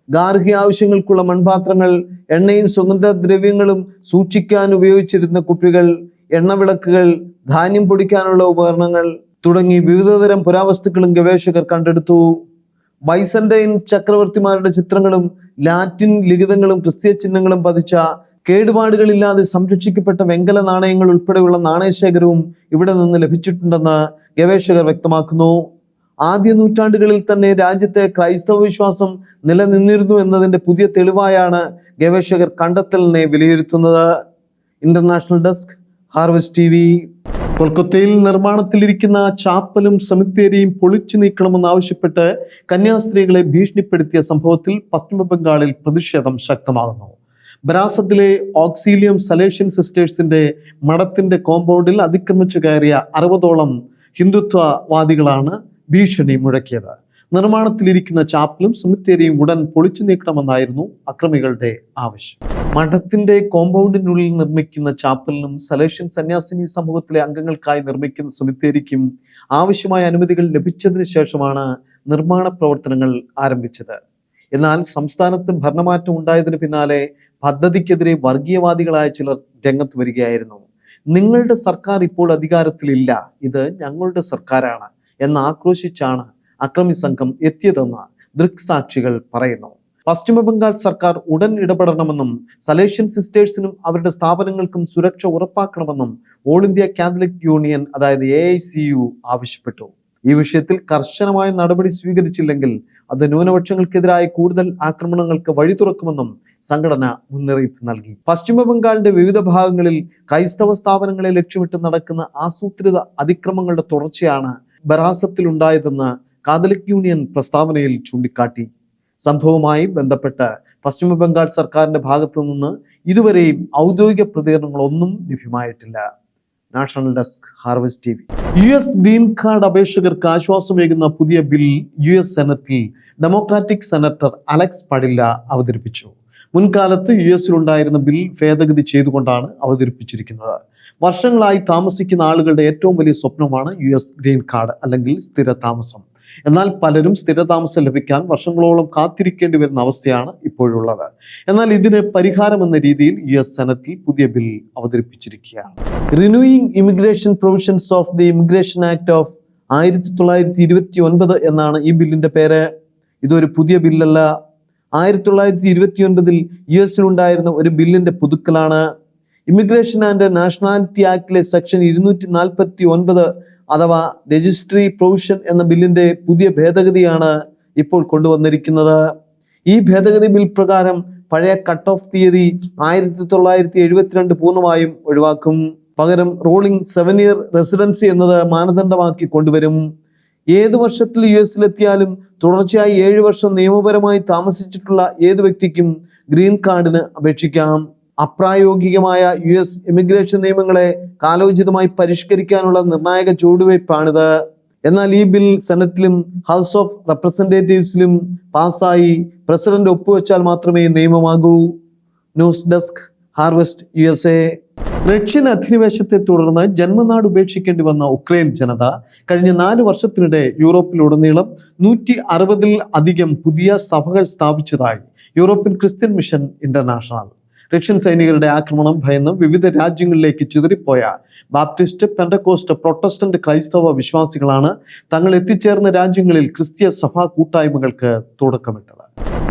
ഗാർഹിക ആവശ്യങ്ങൾക്കുള്ള മൺപാത്രങ്ങൾ, എണ്ണയും സുഗന്ധദ്രവ്യങ്ങളും സൂക്ഷിക്കാൻ ഉപയോഗിച്ചിരുന്ന കുപ്പികൾ, എണ്ണവിളക്കുകൾ, ധാന്യം പൊടിക്കാനുള്ള ഉപകരണങ്ങൾ തുടങ്ങി വിവിധതരം പുരാവസ്തുക്കളും ഗവേഷകർ കണ്ടെടുത്തു. ബൈസന്റൈൻ ചക്രവർത്തിമാരുടെ ചിത്രങ്ങളും ലാറ്റിൻ ലിഖിതങ്ങളും ക്രിസ്തീയ ചിഹ്നങ്ങളും പതിച്ച കേടുപാടുകളില്ലാതെ സംരക്ഷിക്കപ്പെട്ട വെങ്കല നാണയങ്ങൾ ഉൾപ്പെടെയുള്ള നാണയശേഖരവും ഇവിടെ നിന്ന് ലഭിച്ചിട്ടുണ്ടെന്ന് ഗവേഷകർ വ്യക്തമാക്കുന്നു. ആദ്യ നൂറ്റാണ്ടുകളിൽ തന്നെ രാജ്യത്തെ ക്രൈസ്തവ വിശ്വാസം നിലനിന്നിരുന്നു എന്നതിന്റെ പുതിയ തെളിവായാണ് ഗവേഷകർ കണ്ടെത്തലിനെ വിലയിരുത്തുന്നത്. International desk, harvest TV. കൊൽക്കത്തയിൽ നിർമ്മാണത്തിലിരിക്കുന്ന ചാപ്പലും സെമിത്തേരിയും പൊളിച്ചു നീക്കണമെന്നാവശ്യപ്പെട്ട് കന്യാസ്ത്രീകളെ ഭീഷണിപ്പെടുത്തിയ സംഭവത്തിൽ പശ്ചിമ ബംഗാളിൽ പ്രതിഷേധം ശക്തമാകുന്നു. ബരാസത്തിലെ ഓക്സീലിയം സലേഷ്യൻ സിസ്റ്റേഴ്സിന്റെ മഠത്തിന്റെ കോമ്പൗണ്ടിൽ അതിക്രമിച്ചു കയറിയ 60ഓളം ഹിന്ദുത്വവാദികളാണ് ഭീഷണി മുഴക്കിയത്. നിർമ്മാണത്തിലിരിക്കുന്ന ചാപ്പലും സെമിത്തേരിയും ഉടൻ പൊളിച്ചു നീക്കണമെന്നായിരുന്നു അക്രമികളുടെ ആവശ്യം. മഠത്തിന്റെ കോമ്പൗണ്ടിനുള്ളിൽ നിർമ്മിക്കുന്ന ചാപ്പലിനും സലേഷ്യൻ സന്യാസിനി സമൂഹത്തിലെ അംഗങ്ങൾക്കായി നിർമ്മിക്കുന്ന സെമിത്തേരിക്കും ആവശ്യമായ അനുമതികൾ ലഭിച്ചതിന് ശേഷമാണ് നിർമ്മാണ പ്രവർത്തനങ്ങൾ ആരംഭിച്ചത്. എന്നാൽ സംസ്ഥാനത്ത് ഭരണമാറ്റം ഉണ്ടായതിന് പിന്നാലെ പദ്ധതിക്കെതിരെ വർഗീയവാദികളായ ചിലർ രംഗത്ത് വരികയായിരുന്നു. നിങ്ങളുടെ സർക്കാർ ഇപ്പോൾ അധികാരത്തിലില്ല, ഇത് ഞങ്ങളുടെ സർക്കാരാണ് എന്ന് ആക്രോശിച്ചാണ് അക്രമി സംഘം എത്തിയതെന്ന് ദൃക്സാക്ഷികൾ പറയുന്നു. പശ്ചിമ ബംഗാൾ സർക്കാർ ഉടൻ ഇടപെടണമെന്നും സലേഷ്യൻ സിസ്റ്റേഴ്സിനും അവരുടെ സ്ഥാപനങ്ങൾക്കും സുരക്ഷ ഉറപ്പാക്കണമെന്നും ഓൾ ഇന്ത്യ കാത്തലിക് യൂണിയൻ അതായത് AICU ആവശ്യപ്പെട്ടു. ഈ വിഷയത്തിൽ കർശനമായ നടപടി സ്വീകരിച്ചില്ലെങ്കിൽ അത് ന്യൂനപക്ഷങ്ങൾക്കെതിരായ കൂടുതൽ ആക്രമണങ്ങൾക്ക് വഴി തുറക്കുമെന്നും സംഘടന മുന്നറിയിപ്പ് നൽകി. പശ്ചിമ ബംഗാളിന്റെ വിവിധ ഭാഗങ്ങളിൽ ക്രൈസ്തവ സ്ഥാപനങ്ങളെ ലക്ഷ്യമിട്ട് നടക്കുന്ന ആസൂത്രിത അതിക്രമങ്ങളുടെ തുടർച്ചയാണ് ബറാസത്തിലുണ്ടായതെന്ന് കാത്തലിക് യൂണിയൻ പ്രസ്താവനയിൽ ചൂണ്ടിക്കാട്ടി. സംഭവവുമായി ബന്ധപ്പെട്ട് പശ്ചിമ ബംഗാൾ സർക്കാരിന്റെ ഭാഗത്തു നിന്ന് ഇതുവരെയും ഔദ്യോഗിക പ്രതികരണങ്ങളൊന്നും ലഭ്യമായിട്ടില്ല. National desk, harvest TV. US green card അപേക്ഷകർക്ക് ആശ്വാസമേകുന്ന പുതിയ ബിൽ US സെനറ്റിൽ ഡെമോക്രാറ്റിക് സെനറ്റർ അലക്സ് പഡില്ല അവതരിപ്പിച്ചു. മുൻകാലത്ത് US-ലുണ്ടായിരുന്ന ബിൽ ഭേദഗതി ചെയ്തുകൊണ്ടാണ് അവതരിപ്പിച്ചിരിക്കുന്നത്. വർഷങ്ങളായി താമസിക്കുന്ന ആളുകളുടെ ഏറ്റവും വലിയ സ്വപ്നമാണ് US ഗ്രീൻ കാർഡ് അല്ലെങ്കിൽ സ്ഥിര താമസം. എന്നാൽ പലരും സ്ഥിരതാമസം ലഭിക്കാൻ വർഷങ്ങളോളം കാത്തിരിക്കേണ്ടി വരുന്ന അവസ്ഥയാണ് ഇപ്പോഴുള്ളത്. എന്നാൽ ഇതിന് പരിഹാരം എന്ന രീതിയിൽ US സെനറ്റിൽ പുതിയ ബിൽ അവതരിപ്പിച്ചിരിക്കുകയാണ്. Renewing immigration provisions of the immigration act of 1929 എന്നാണ് ഈ ബില്ലിന്റെ പേര്. ഇതൊരു പുതിയ ബില്ലല്ല. 1929 US-ലുണ്ടായിരുന്ന ഒരു ബില്ലിന്റെ പുതുക്കലാണ്. ഇമിഗ്രേഷൻ ആൻഡ് നാഷണാലിറ്റി ആക്ടിലെ സെക്ഷൻ 249 അഥവാ രജിസ്ട്രി പ്രൊവിഷൻ എന്ന ബില്ലിന്റെ പുതിയ ഭേദഗതിയാണ് ഇപ്പോൾ കൊണ്ടുവന്നിരിക്കുന്നത്. ഈ ഭേദഗതി ബിൽ പ്രകാരം പഴയ കട്ട് ഓഫ് തീയതി 1972 പൂർണ്ണമായും ഒഴിവാക്കും. പകരം റോളിംഗ് 7-year റെസിഡൻസി എന്നത് മാനദണ്ഡമാക്കി കൊണ്ടുവരും. ഏത് വർഷത്തിൽ US-ലെത്തിയാലും തുടർച്ചയായി 7 വർഷം നിയമപരമായി താമസിച്ചിട്ടുള്ള ഏത് വ്യക്തിക്കും ഗ്രീൻ കാർഡിന് അപേക്ഷിക്കാം. അപ്രായോഗികമായ US ഇമിഗ്രേഷൻ നിയമങ്ങളെ കാലോചിതമായി പരിഷ്കരിക്കാനുള്ള നിർണായക ചുവടുവയ്പ്പാണിത്. എന്നാൽ ഈ ബിൽ സെനറ്റിലും ഹൗസ് ഓഫ് റെപ്രസെന്റേറ്റീവ്സിലും പാസ്സായി പ്രസിഡന്റ് ഒപ്പുവെച്ചാൽ മാത്രമേ നിയമമാകൂ. News desk, harvest USA. Russian അധിനിവേശത്തെ തുടർന്ന് ജന്മനാട് ഉപേക്ഷിക്കേണ്ടി വന്ന ഉക്രൈൻ ജനത കഴിഞ്ഞ 4 വർഷത്തിനിടെ യൂറോപ്പിലുടനീളം 160-ൽ അധികം പുതിയ സഭകൾ സ്ഥാപിച്ചതായി European Christian mission international. Russian സൈനികരുടെ ആക്രമണം ഭയന്ന് വിവിധ രാജ്യങ്ങളിലേക്ക് ചിതറിപ്പോയ ബാപ്റ്റിസ്റ്റ്, പെന്തക്കോസ്റ്റ്, പ്രൊട്ടസ്റ്റന്റ് ക്രൈസ്തവ വിശ്വാസികളാണ് തങ്ങൾ എത്തിച്ചേർന്ന രാജ്യങ്ങളിൽ ക്രിസ്തീയ സഭാ കൂട്ടായ്മകൾക്ക് തുടക്കമിട്ടത്.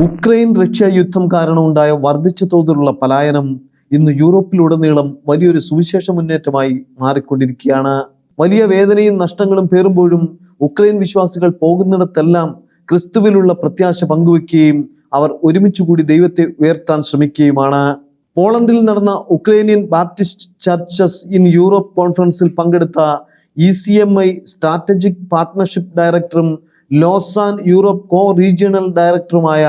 ഉക്രൈൻ റഷ്യ യുദ്ധം കാരണമുണ്ടായ വർദ്ധിച്ച തോതിലുള്ള പലായനം ഇന്ന് യൂറോപ്പിലുടനീളം വലിയൊരു സുവിശേഷ മുന്നേറ്റമായി മാറിക്കൊണ്ടിരിക്കുകയാണ്. വലിയ വേദനയും നഷ്ടങ്ങളും പേറുമ്പോഴും ഉക്രൈൻ വിശ്വാസികൾ പോകുന്നിടത്തെല്ലാം ക്രിസ്തുവിലുള്ള പ്രത്യാശ പങ്കുവെക്കുകയും അവർ ഒരുമിച്ച് കൂടി ദൈവത്തെ ഉയർത്താൻ ശ്രമിക്കുകയുമാണ്. പോളണ്ടിൽ നടന്ന Ukrainian Baptist churches in Europe കോൺഫറൻസിൽ പങ്കെടുത്ത ECMI സ്ട്രാറ്റജിക് പാർട്ട്ണർഷിപ്പ് ഡയറക്ടറും ലോസാൻ യൂറോപ്പ് കോ റീജിയണൽ ഡയറക്ടറുമായ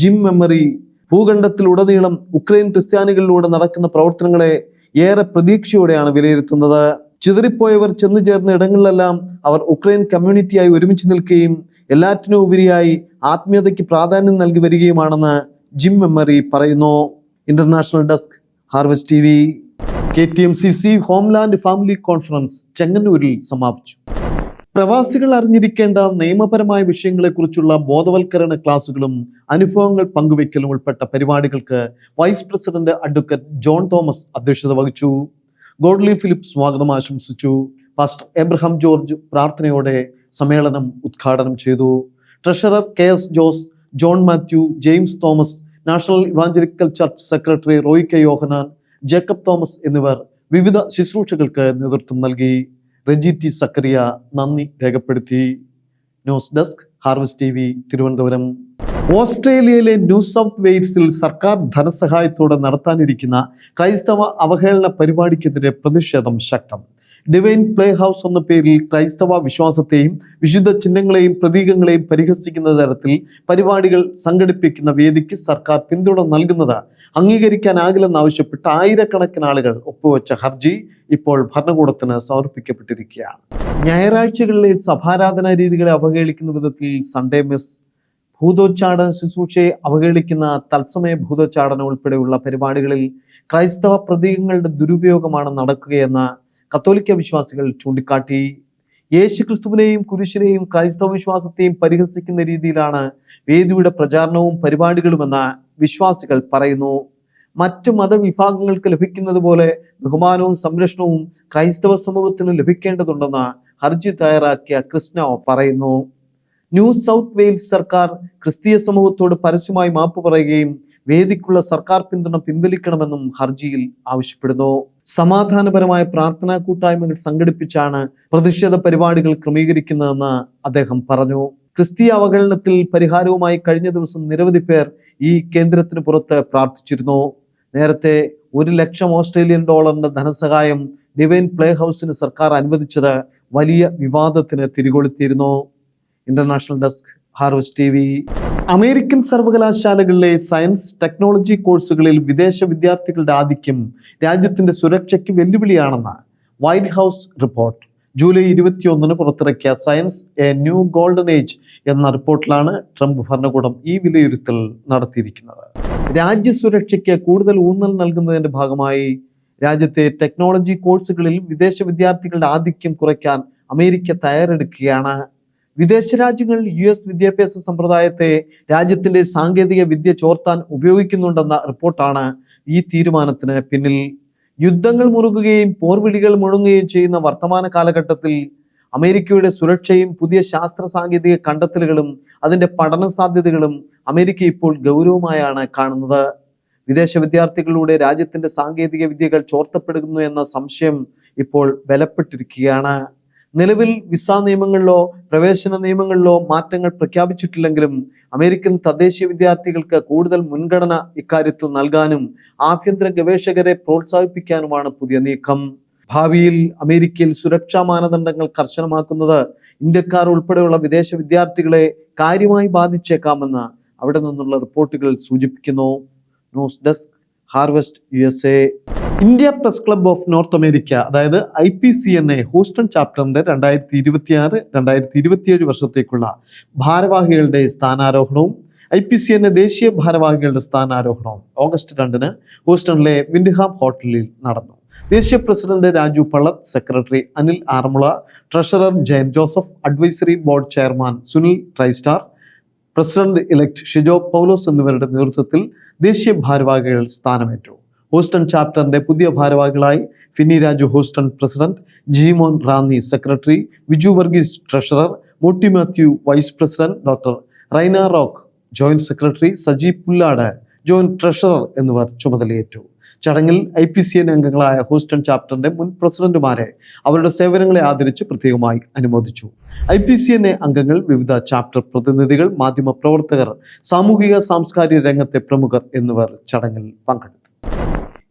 ജിം മെമ്മറി ഭൂഖണ്ഡത്തിലുടനീളം ഉക്രൈൻ ക്രിസ്ത്യാനികളിലൂടെ നടക്കുന്ന പ്രവർത്തനങ്ങളെ ഏറെ പ്രതീക്ഷയോടെയാണ് വിലയിരുത്തുന്നത്. ചിതറിപ്പോയവർ ചെന്നു ചേർന്ന ഇടങ്ങളിലെല്ലാം അവർ ഉക്രൈൻ കമ്മ്യൂണിറ്റിയായി ഒരുമിച്ച് നിൽക്കുകയും എല്ലാറ്റിനും ഉപരിയായി ആത്മീയതയ്ക്ക് പ്രാധാന്യം നൽകി വരികയുമാണെന്ന് ജിം മെമ്മറി പറയുന്നു. International desk, harvest TV. KTMCC homeland family conference ചെങ്ങന്നൂരിൽ സമാപിച്ചു. പ്രവാസികൾ അറിഞ്ഞിരിക്കേണ്ട നിയമപരമായ വിഷയങ്ങളെക്കുറിച്ചുള്ള ബോധവൽക്കരണ ക്ലാസുകളും അനുഭവങ്ങൾ പങ്കുവയ്ക്കലും ഉൾപ്പെട്ട പരിപാടികൾക്ക് vice president advocate John Thomas അധ്യക്ഷത വഹിച്ചു. ഗോഡ്ലി ഫിലിപ്പ് സ്വാഗതം ആശംസിച്ചു. പാസ്റ്റർ എബ്രഹാം ജോർജ് പ്രാർത്ഥനയോടെ സമ്മേളനം ഉദ്ഘാടനം ചെയ്തു. Treasurer KS Jose, John Mathew, James Thomas, National Evangelical Church secretary Roy K Yohannan, Jacob Thomas എന്നിവർ വിവിധ ശുശ്രൂഷകൾക്ക് നേതൃത്വം നൽകി. റെജി T സക്കറിയ നന്ദി രേഖപ്പെടുത്തി. News desk, harvest TV, Thiruvananthapuram. ഓസ്ട്രേലിയയിലെ ന്യൂ സൗത്ത് വെയിൽസിൽ സർക്കാർ ധനസഹായത്തോടെ നടത്താനിരിക്കുന്ന ക്രൈസ്തവ അവഹേളന പരിപാടിക്കെതിരെ പ്രതിഷേധം ശക്തം. ഡിവൈൻ പ്ലേ ഹൗസ് എന്ന പേരിൽ ക്രൈസ്തവ വിശ്വാസത്തെയും വിശുദ്ധ ചിഹ്നങ്ങളെയും പ്രതീകങ്ങളെയും പരിഹസിക്കുന്ന തരത്തിൽ പരിപാടികൾ സംഘടിപ്പിക്കുന്ന വേദിക്ക് സർക്കാർ പിന്തുണ നൽകുന്നത് അംഗീകരിക്കാനാകില്ലെന്നാവശ്യപ്പെട്ട് ആയിരക്കണക്കിന് ആളുകൾ ഒപ്പുവെച്ച ഹർജി ഇപ്പോൾ ഭരണകൂടത്തിന് സമർപ്പിക്കപ്പെട്ടിരിക്കുകയാണ്. ഞായറാഴ്ചകളിലെ സഭാരാധനാ രീതികളെ അവഹേളിക്കുന്ന വിധത്തിൽ സൺഡേ മിസ്, ഭൂതോച്ചാടന ശുശ്രൂഷയെ അവഹേളിക്കുന്ന തത്സമയ ഭൂതോച്ചാടനം ഉൾപ്പെടെയുള്ള പരിപാടികളിൽ ക്രൈസ്തവ പ്രതീകങ്ങളുടെ ദുരുപയോഗമാണ് നടക്കുകയെന്ന് കത്തോലിക്ക വിശ്വാസികൾ ചൂണ്ടിക്കാട്ടി. യേശുക്രിസ്തുവിനെയും കുരിശിനെയും ക്രൈസ്തവ വിശ്വാസത്തെയും പരിഹസിക്കുന്ന രീതിയിലാണ് വേദിയുടെ പ്രചാരണവും പരിപാടികളുമെന്ന് വിശ്വാസികൾ പറയുന്നു. മറ്റു മതവിഭാഗങ്ങൾക്ക് ലഭിക്കുന്നത് പോലെ ബഹുമാനവും സംരക്ഷണവും ക്രൈസ്തവ സമൂഹത്തിന് ലഭിക്കേണ്ടതുണ്ടെന്ന് ഹർജി തയ്യാറാക്കിയ കൃഷ്ണ പറയുന്നു. ന്യൂ സൗത്ത് വെയിൽസ് സർക്കാർ ക്രിസ്തീയ സമൂഹത്തോട് പരസ്യമായി മാപ്പ് പറയുകയും വേദിക്കുള്ള സർക്കാർ പിന്തുണ പിൻവലിക്കണമെന്നും ഹർജിയിൽ ആവശ്യപ്പെടുന്നു. സമാധാനപരമായ പ്രാർത്ഥനാ കൂട്ടായ്മകൾ സംഘടിപ്പിച്ചാണ് പ്രതിഷേധ പരിപാടികൾ ക്രമീകരിക്കുന്നതെന്ന് അദ്ദേഹം പറഞ്ഞു. ക്രിസ്തീയ അവഹേളനത്തിൽ പരിഹാരവുമായി കഴിഞ്ഞ ദിവസം നിരവധി പേർ ഈ കേന്ദ്രത്തിന് പുറത്ത് പ്രാർത്ഥിച്ചിരുന്നു. നേരത്തെ $1,00,000 ധനസഹായം ഡിവൈൻ പ്ലേ ഹൗസിന് സർക്കാർ അനുവദിച്ചത് വലിയ വിവാദത്തിന് തിരികൊളുത്തിയിരുന്നു. International desk, harvest TV. American സർവകലാശാലകളിലെ സയൻസ് ടെക്നോളജി കോഴ്സുകളിൽ വിദേശ വിദ്യാർത്ഥികളുടെ ആധിക്യം രാജ്യത്തിന്റെ സുരക്ഷയ്ക്ക് വെല്ലുവിളിയാണെന്ന് വൈറ്റ് ഹൗസ് റിപ്പോർട്ട്. ജൂലൈ 21 പുറത്തിറക്കിയ science a new golden age എന്ന റിപ്പോർട്ടിലാണ് ട്രംപ് ഭരണകൂടം ഈ വിലയിരുത്തൽ നടത്തിയിരിക്കുന്നത്. രാജ്യസുരക്ഷയ്ക്ക് കൂടുതൽ ഊന്നൽ നൽകുന്നതിന്റെ ഭാഗമായി രാജ്യത്തെ ടെക്നോളജി കോഴ്സുകളിൽ വിദേശ വിദ്യാർത്ഥികളുടെ ആധിക്യം കുറയ്ക്കാൻ അമേരിക്ക തയ്യാറെടുക്കുകയാണ്. വിദേശ രാജ്യങ്ങൾ US വിദ്യാഭ്യാസ സമ്പ്രദായത്തെ രാജ്യത്തിന്റെ സാങ്കേതിക വിദ്യ ചോർത്താൻ ഉപയോഗിക്കുന്നുണ്ടെന്ന റിപ്പോർട്ടാണ് ഈ തീരുമാനത്തിന് പിന്നിൽ. യുദ്ധങ്ങൾ മുറുകുകയും പോർവിളികൾ മുഴങ്ങുകയും ചെയ്യുന്ന വർത്തമാന കാലഘട്ടത്തിൽ അമേരിക്കയുടെ സുരക്ഷയും പുതിയ ശാസ്ത്ര സാങ്കേതിക കണ്ടെത്തലുകളും അതിന്റെ പഠന സാധ്യതകളും അമേരിക്ക ഇപ്പോൾ ഗൗരവമായാണ് കാണുന്നത്. വിദേശ വിദ്യാർത്ഥികളിലൂടെ രാജ്യത്തിന്റെ സാങ്കേതിക വിദ്യകൾ ചോർത്തപ്പെടുന്നു എന്ന സംശയം ഇപ്പോൾ ബലപ്പെട്ടിരിക്കുകയാണ്. നിലവിൽ വിസ നിയമങ്ങളിലോ പ്രവേശന നിയമങ്ങളിലോ മാറ്റങ്ങൾ പ്രഖ്യാപിച്ചിട്ടില്ലെങ്കിലും അമേരിക്കൻ തദ്ദേശീയ വിദ്യാർത്ഥികൾക്ക് കൂടുതൽ മുൻഗണന ഇക്കാര്യത്തിൽ നൽകാനും ആഭ്യന്തര ഗവേഷകരെ പ്രോത്സാഹിപ്പിക്കാനുമാണ് പുതിയ നീക്കം. ഭാവിയിൽ അമേരിക്കയിൽ സുരക്ഷാ മാനദണ്ഡങ്ങൾ കർശനമാക്കുന്നത് ഇന്ത്യക്കാർ ഉൾപ്പെടെയുള്ള വിദേശ വിദ്യാർത്ഥികളെ കാര്യമായി ബാധിച്ചേക്കാമെന്ന് അവിടെ നിന്നുള്ള റിപ്പോർട്ടുകൾ സൂചിപ്പിക്കുന്നു. News desk, harvest USA. India press club of north America, അതായത് IPCNA ഹൂസ്റ്റൺ ചാപ്റ്ററിന്റെ 2026-2027 വർഷത്തേക്കുള്ള ഭാരവാഹികളുടെ സ്ഥാനാരോഹണവും IPCNA ദേശീയ ഭാരവാഹികളുടെ സ്ഥാനാരോഹണവും ഓഗസ്റ്റ് 2 ഹൂസ്റ്റണിലെ വിൻഡ്ഹാം ഹോട്ടലിൽ നടന്നു. ദേശീയ president Raju Pallath, secretary Anil Aranmula, treasurer Jayan Joseph, advisory board chairman Sunil Tristar, president elect Shijo Paulose എന്നിവരുടെ നേതൃത്വത്തിൽ ദേശീയ ഭാരവാഹികൾ സ്ഥാനമേറ്റു. ഹൂസ്റ്റൺ ചാപ്റ്ററിന്റെ പുതിയ ഭാരവാഹികളായി Finny Raju Houston president, Jimon Ranni secretary, Viju Varghese treasurer, Motty Mathew vice president, doctor Raina Rock joint secretary, Saji Pullad joint treasurer എന്നിവർ ചുമതലയേറ്റു. ചടങ്ങിൽ IPCNA അംഗങ്ങളായ ഹൂസ്റ്റൺ ചാപ്റ്ററിന്റെ മുൻ പ്രസിഡന്റുമാരെ അവരുടെ സേവനങ്ങളെ ആദരിച്ച് പ്രത്യേകമായി അനുമോദിച്ചു. IPCNA അംഗങ്ങൾ, വിവിധ ചാപ്റ്റർ പ്രതിനിധികൾ, മാധ്യമ പ്രവർത്തകർ, സാമൂഹിക സാംസ്കാരിക രംഗത്തെ പ്രമുഖർ എന്നിവർ ചടങ്ങിൽ പങ്കെടുത്തു.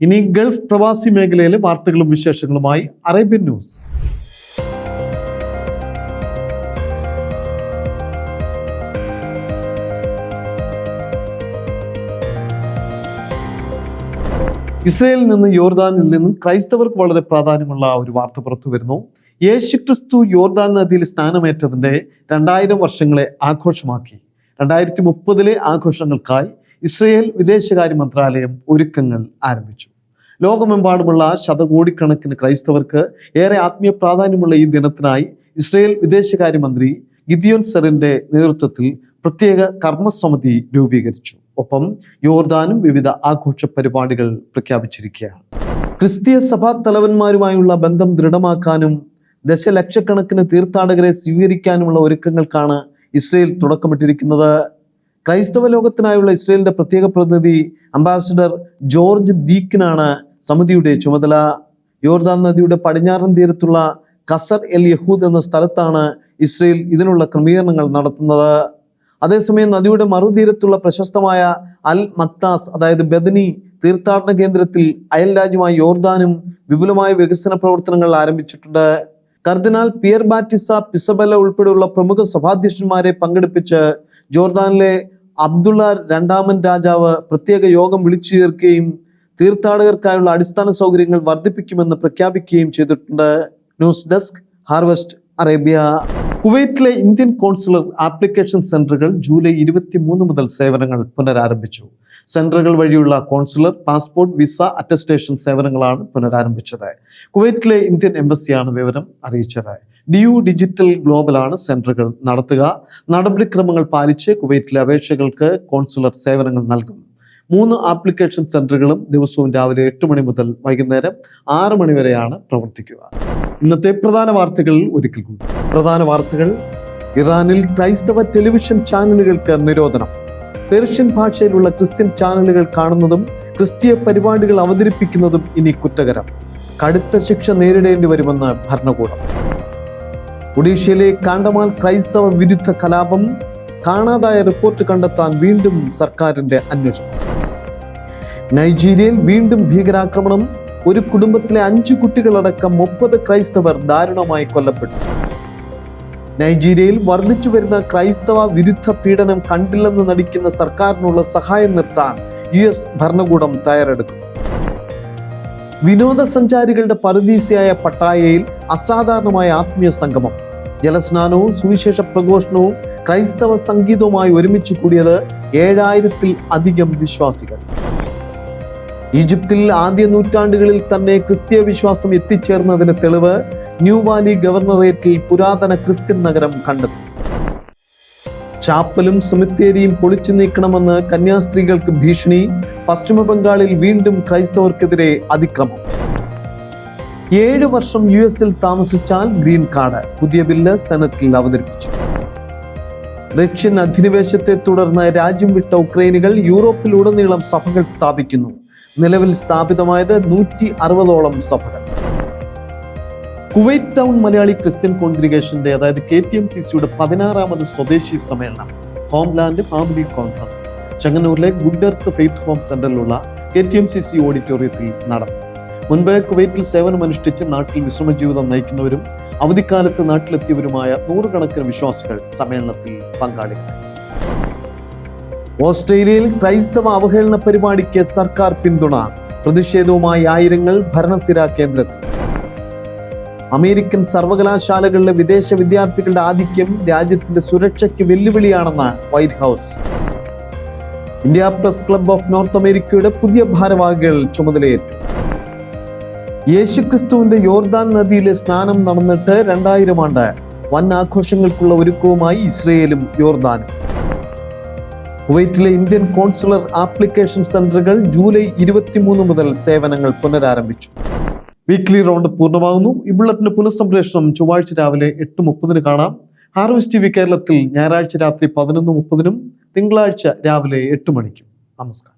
ഇനി ഗൾഫ് പ്രവാസി മേഖലയിലെ വാർത്തകളും വിശേഷങ്ങളുമായി അറേബ്യൻ ന്യൂസ്. ഇസ്രയേലിൽ നിന്ന് യോർദാനിൽ നിന്നും ക്രൈസ്തവർക്ക് വളരെ പ്രാധാന്യമുള്ള ഒരു വാർത്ത പുറത്തു വരുന്നു. യേശുക്രിസ്തു യോർദാൻ നദിയിൽ സ്നാനമേറ്റതിന്റെ 2000 വർഷങ്ങളെ ആഘോഷമാക്കി 2030 ആഘോഷങ്ങൾക്കായി ഇസ്രയേൽ വിദേശകാര്യ മന്ത്രാലയം ഒരുക്കങ്ങൾ ആരംഭിച്ചു. ലോകമെമ്പാടുമുള്ള ശതകോടിക്കണക്കിന് ക്രൈസ്തവർക്ക് ഏറെ ആത്മീയ പ്രാധാന്യമുള്ള ഈ ദിനത്തിനായി ഇസ്രയേൽ വിദേശകാര്യമന്ത്രി ഗിദിയോൻ സെറിന്റെ നേതൃത്വത്തിൽ പ്രത്യേക കർമ്മസമിതി രൂപീകരിച്ചു. ഒപ്പം യോർദാനും വിവിധ ആഘോഷ പരിപാടികൾ പ്രഖ്യാപിച്ചിരിക്കുകയാണ്. ക്രിസ്തീയ സഭാ തലവന്മാരുമായുള്ള ബന്ധം ദൃഢമാക്കാനും ദശലക്ഷക്കണക്കിന് തീർത്ഥാടകരെ സ്വീകരിക്കാനുമുള്ള ഒരുക്കങ്ങൾക്കാണ് ഇസ്രയേൽ തുടക്കമിട്ടിരിക്കുന്നത്. ക്രൈസ്തവ ലോകത്തിനായുള്ള ഇസ്രയേലിന്റെ പ്രത്യേക പ്രതിനിധി അംബാസിഡർ ജോർജ് ദീക്കിനാണ് സമിതിയുടെ ചുമതല. യോർദാൻ നദിയുടെ പടിഞ്ഞാറൻ തീരത്തുള്ള ഖസർ എൽ യഹൂദ് എന്ന സ്ഥലത്താണ് ഇസ്രയേൽ ഇതിനുള്ള ക്രമീകരണങ്ങൾ നടത്തുന്നത്. അതേസമയം നദിയുടെ മറുതീരത്തുള്ള പ്രശസ്തമായ അൽ മക്താസ്, അതായത് ബദനി തീർത്ഥാടന കേന്ദ്രത്തിൽ അയൽ രാജ്യമായ യോർദാനും വിപുലമായ വികസന പ്രവർത്തനങ്ങൾ ആരംഭിച്ചിട്ടുണ്ട്. കർദിനാൾ പിയർ ബാറ്റിസ പിസബല ഉൾപ്പെടെയുള്ള പ്രമുഖ സഭാധ്യക്ഷന്മാരെ പങ്കെടുപ്പിച്ച് ജോർദാനിലെ അബ്ദുള്ള രണ്ടാമൻ രാജാവ് പ്രത്യേക യോഗം വിളിച്ചു ചേർക്കുകയും തീർത്ഥാടകർക്കായുള്ള അടിസ്ഥാന സൗകര്യങ്ങൾ വർദ്ധിപ്പിക്കുമെന്ന് പ്രഖ്യാപിക്കുകയും ചെയ്തിട്ടുണ്ട്. News desk, harvest Arabia. കുവൈറ്റിലെ ഇന്ത്യൻ കോൺസുലർ ആപ്ലിക്കേഷൻ സെന്ററുകൾ ജൂലൈ 23 മുതൽ സേവനങ്ങൾ പുനരാരംഭിച്ചു. സെന്ററുകൾ വഴിയുള്ള കോൺസുലർ, പാസ്പോർട്ട്, വിസ, അറ്റസ്റ്റേഷൻ സേവനങ്ങളാണ് പുനരാരംഭിച്ചത്. കുവൈറ്റിലെ ഇന്ത്യൻ എംബസിയാണ് വിവരം അറിയിച്ചത്. DU ഡിജിറ്റൽ ഗ്ലോബലാണ് സെന്ററുകൾ നടത്തുക. നടപടിക്രമങ്ങൾ പാലിച്ച് കുവൈറ്റിലെ അപേക്ഷകൾക്ക് കോൺസുലർ സേവനങ്ങൾ നൽകും. 3 ആപ്ലിക്കേഷൻ സെന്ററുകളും ദിവസവും രാവിലെ 8 മണി മുതൽ വൈകുന്നേരം 6 മണി വരെയാണ് പ്രവർത്തിക്കുക. ഇന്നത്തെ പ്രധാന വാർത്തകൾ ഒരിക്കൽ കൂടി. പ്രധാന വാർത്തകൾ: ഇറാനിൽ ക്രൈസ്തവ ടെലിവിഷൻ ചാനലുകൾക്ക് നിരോധനം. പേർഷ്യൻ ഭാഷയിലുള്ള ക്രിസ്ത്യൻ ചാനലുകൾ കാണുന്നതും ക്രിസ്തീയ പരിപാടികൾ അവതരിപ്പിക്കുന്നതും ഇനി കുറ്റകരം. കടുത്ത ശിക്ഷ നേരിടേണ്ടി വരുമെന്ന് ഭരണകൂടം. ഒഡീഷയിലെ കാണ്ടമാൽ ക്രൈസ്തവ വിരുദ്ധ കലാപം, കാണാതായ റിപ്പോർട്ട് കണ്ടെത്താൻ വീണ്ടും സർക്കാരിന്റെ അന്വേഷണം. നൈജീരിയയിൽ വീണ്ടും ഭീകരാക്രമണം. ഒരു കുടുംബത്തിലെ 5 കുട്ടികളടക്കം 30 ക്രൈസ്തവർ ദാരുണമായി കൊല്ലപ്പെട്ടു. നൈജീരിയയിൽ വർദ്ധിച്ചു വരുന്ന ക്രൈസ്തവ വിരുദ്ധ പീഡനം കണ്ടില്ലെന്ന് നടിക്കുന്ന സർക്കാരിനുള്ള സഹായം നിർത്താൻ US ഭരണകൂടം തയ്യാറെടുക്കുന്നു. വിനോദസഞ്ചാരികളുടെ പറുദീസയായ പട്ടായയിൽ അസാധാരണമായ ആത്മീയ സംഗമം. ജലസ്നാനവും സുവിശേഷ പ്രഘോഷണവും ക്രൈസ്തവ സംഗീതവുമായി ഒരുമിച്ച് കൂടിയത് 7000-ൽ അധികം വിശ്വാസികൾ. ഈജിപ്തിൽ ആദ്യ നൂറ്റാണ്ടുകളിൽ തന്നെ ക്രിസ്തീയ വിശ്വാസം എത്തിച്ചേർന്നതിന് തെളിവ് ന്യൂ വാലി ഗവർണറേറ്റിൽ പുരാതന ക്രിസ്ത്യൻ നഗരം കണ്ടെത്തി. ചാപ്പലും സെമിത്തേരിയും പൊളിച്ചു നീക്കണമെന്ന് കന്യാസ്ത്രീകൾക്ക് ഭീഷണി. പശ്ചിമ ബംഗാളിൽ വീണ്ടും ക്രൈസ്തവർക്കെതിരെ അതിക്രമം. 7 വർഷം US-ൽ താമസിച്ചാൽ ഗ്രീൻ കാർഡ്. പുതിയ ബില്ല് സെനറ്റിൽ അവതരിപ്പിച്ചു. റഷ്യൻ അധിനിവേശത്തെ തുടർന്ന് രാജ്യം വിട്ട ഉക്രൈനികൾ യൂറോപ്പിലുടനീളം സഭകൾ സ്ഥാപിക്കുന്നു. നിലവിൽ സ്ഥാപിതമായത് 160ഓളം സഭകൾ. കുവൈറ്റ് ടൗൺ മലയാളി ക്രിസ്ത്യൻ കോൺഗ്രിഗേഷന്റെ അതായത് KTMCCയുടെ 16ാമത് സ്വദേശി സമ്മേളനം ഹോംലാൻഡ് ഫാമിലി കോൺഫറൻസ് ചെങ്ങന്നൂരിലെ ഗുഡ് എർത്ത് ഫെയ്ത്ത് ഹോം സെന്ററിലുള്ള KTMCC ഓഡിറ്റോറിയത്തിൽ നടന്നു. മുൻപ് കുവൈറ്റിൽ സേവനമനുഷ്ഠിച്ച് നാട്ടിൽ വിശ്രമജീവിതം നയിക്കുന്നവരും അവധിക്കാലത്ത് നാട്ടിലെത്തിയവരുമായ 100 കണക്കിന് വിശ്വാസികൾ സമ്മേളനത്തിൽ പങ്കാളികളായി. ഓസ്ട്രേലിയയിൽ ക്രൈസ്തവ അവഹേളന പരിപാടിക്ക് സർക്കാർ പിന്തുണ. പ്രതിഷേധവുമായി ആയിരങ്ങൾ ഭരണസിരാ കേന്ദ്രത്തിൽ. അമേരിക്കൻ സർവകലാശാലകളിലെ വിദേശ വിദ്യാർത്ഥികളുടെ ആധിക്യം രാജ്യത്തിന്റെ സുരക്ഷയ്ക്ക് വെല്ലുവിളിയാണെന്ന് White House. India press club of North അമേരിക്കയുടെ പുതിയ ഭാരവാഹികൾ ചുമതലയേറ്റു. യേശുക്രിസ്തുവിന്റെ യോർദാൻ നദിയിലെ സ്നാനം നടന്നിട്ട് 2000 ആണ്ട്. വൻ ആഘോഷങ്ങൾക്കുള്ള ഒരുക്കവുമായി ഇസ്രയേലും യോർദാനും. കുവൈറ്റിലെ ഇന്ത്യൻ കോൺസുലർ ആപ്ലിക്കേഷൻ സെന്ററുകൾ ജൂലൈ 23 മുതൽ സേവനങ്ങൾ പുനരാരംഭിച്ചു. വീക്ക്ലി റൗണ്ട് പൂർണ്ണമാകുന്നു. ഈ ബുള്ളറ്റിന്റെ പുനഃസംപ്രേഷണം ചൊവ്വാഴ്ച രാവിലെ 8:30 കാണാം. ഹാർവസ്റ്റ് TV കേരളത്തിൽ ഞായറാഴ്ച രാത്രി 11:30 തിങ്കളാഴ്ച രാവിലെ 8 മണിക്കും. നമസ്കാരം.